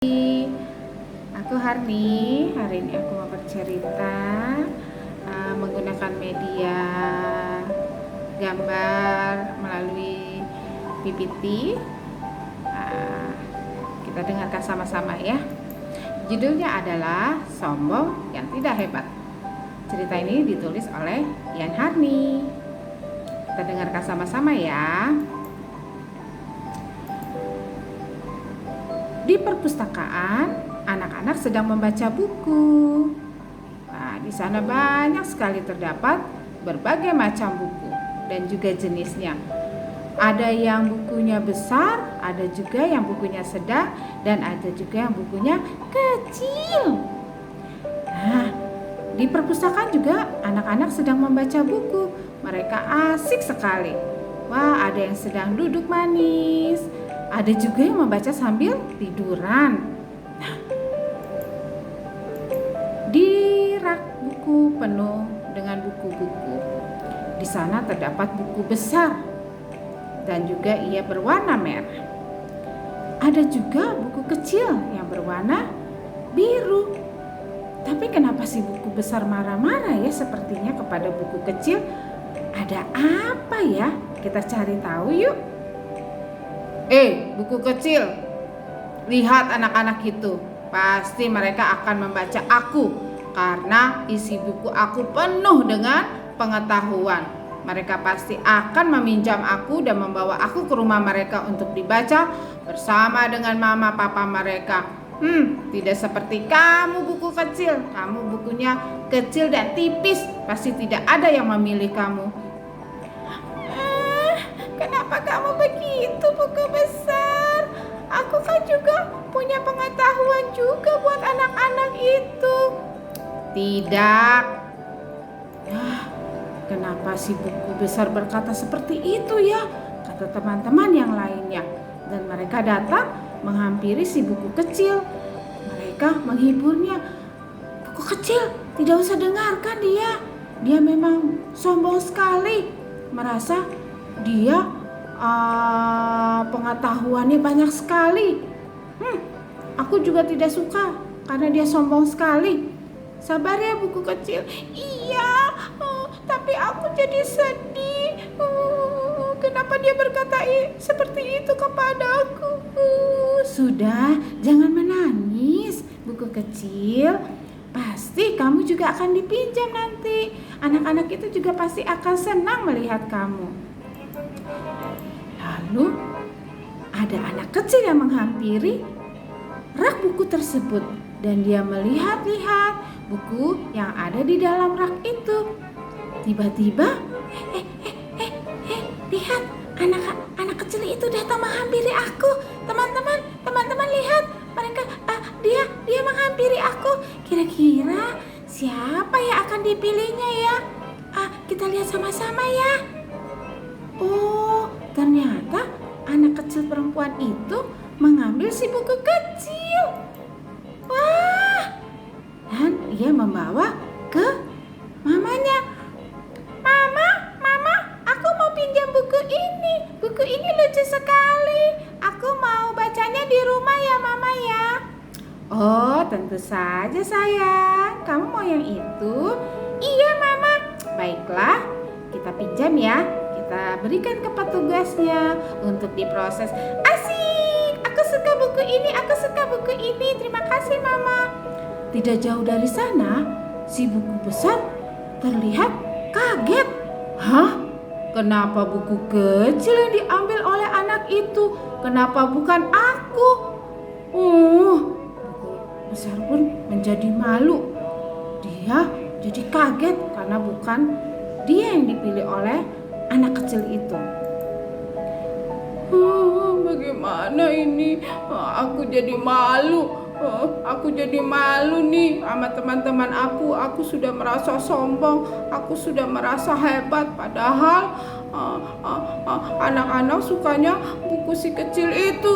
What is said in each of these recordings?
Aku Harni. Hari ini aku mau bercerita menggunakan media gambar melalui PPT. Kita dengarkan sama-sama ya. Judulnya adalah Sombong yang Tidak Hebat. Cerita ini ditulis oleh Ian Harni. Kita dengarkan sama-sama ya. Di perpustakaan, anak-anak sedang membaca buku. Nah, di sana banyak sekali terdapat berbagai macam buku dan juga jenisnya. Ada yang bukunya besar, ada juga yang bukunya sedang, dan ada juga yang bukunya kecil. Nah, di perpustakaan juga anak-anak sedang membaca buku. Mereka asik sekali. Wah, ada yang sedang duduk manis. Ada juga yang membaca sambil tiduran. Nah, di rak buku penuh dengan buku-buku. Di sana terdapat buku besar dan juga ia berwarna merah. Ada juga buku kecil yang berwarna biru. Tapi kenapa si buku besar marah-marah ya sepertinya kepada buku kecil? Ada apa ya? Kita cari tahu yuk. Buku kecil, lihat anak-anak itu. Pasti mereka akan membaca aku karena isi buku aku penuh dengan pengetahuan. Mereka pasti akan meminjam aku dan membawa aku ke rumah mereka untuk dibaca bersama dengan mama papa mereka. Tidak seperti kamu buku kecil. Kamu bukunya kecil dan tipis. Pasti tidak ada yang memilih kamu. Kenapa kamu begitu buku besar? Aku kan juga punya pengetahuan juga buat anak-anak itu. Tidak. Kenapa si buku besar berkata seperti itu ya? Kata teman-teman yang lainnya. Dan mereka datang menghampiri si buku kecil. Mereka menghiburnya. Buku kecil, tidak usah dengarkan dia. Dia memang sombong sekali. Merasa dia pengetahuannya banyak sekali. Aku juga tidak suka karena dia sombong sekali. Sabar ya buku kecil. Iya, tapi aku jadi sedih. Kenapa dia berkata seperti itu kepadaku? Sudah, jangan menangis buku kecil. Pasti kamu juga akan dipinjam nanti. Anak-anak itu juga pasti akan senang melihat kamu. Lalu ada anak kecil yang menghampiri rak buku tersebut dan dia melihat-lihat buku yang ada di dalam rak itu. Tiba-tiba, lihat anak kecil itu datang menghampiri aku. Teman-teman lihat, mereka dia menghampiri aku. Kira-kira siapa yang akan dipilihnya ya? Kita lihat sama-sama ya. Ternyata anak kecil perempuan itu mengambil si buku kecil. Wah! Dan ia membawa ke mamanya. Mama, aku mau pinjam buku ini. Buku ini lucu sekali. Aku mau bacanya di rumah ya, Mama ya. Oh, tentu saja sayang. Kamu mau yang itu? Iya, Mama. Baiklah, kita pinjam ya. Kita berikan ke petugasnya untuk diproses. Asik, aku suka buku ini, terima kasih Mama. Tidak jauh dari sana, si buku besar terlihat kaget. Kenapa buku kecil yang diambil oleh anak itu? Kenapa bukan aku? Buku besar pun menjadi malu. Dia jadi kaget karena bukan dia yang dipilih oleh anak kecil itu. Bagaimana ini? Aku jadi malu. Aku jadi malu nih sama teman-teman aku. Aku sudah merasa sombong. Aku sudah merasa hebat. Padahal anak-anak sukanya buku si kecil itu.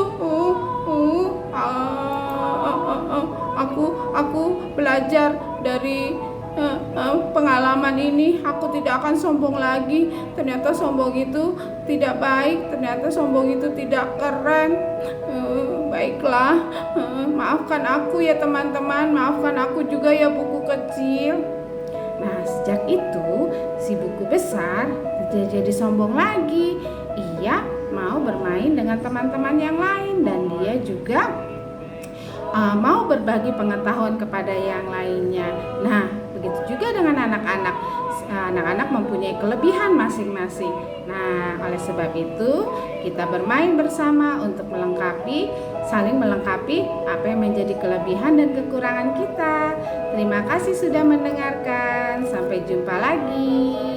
Aku belajar dari pengalaman ini. Aku tidak akan sombong lagi. Ternyata sombong itu tidak baik. Ternyata sombong itu tidak keren. Baiklah, maafkan aku ya teman-teman, maafkan aku juga ya buku kecil. Nah, sejak itu si buku besar dia jadi sombong lagi. Ia mau bermain dengan teman-teman yang lain dan dia juga mau berbagi pengetahuan kepada yang lainnya. Nah, begitu juga dengan anak-anak. Anak-anak mempunyai kelebihan masing-masing. Nah, oleh sebab itu kita bermain bersama untuk saling melengkapi apa yang menjadi kelebihan dan kekurangan kita. Terima kasih sudah mendengarkan. Sampai jumpa lagi.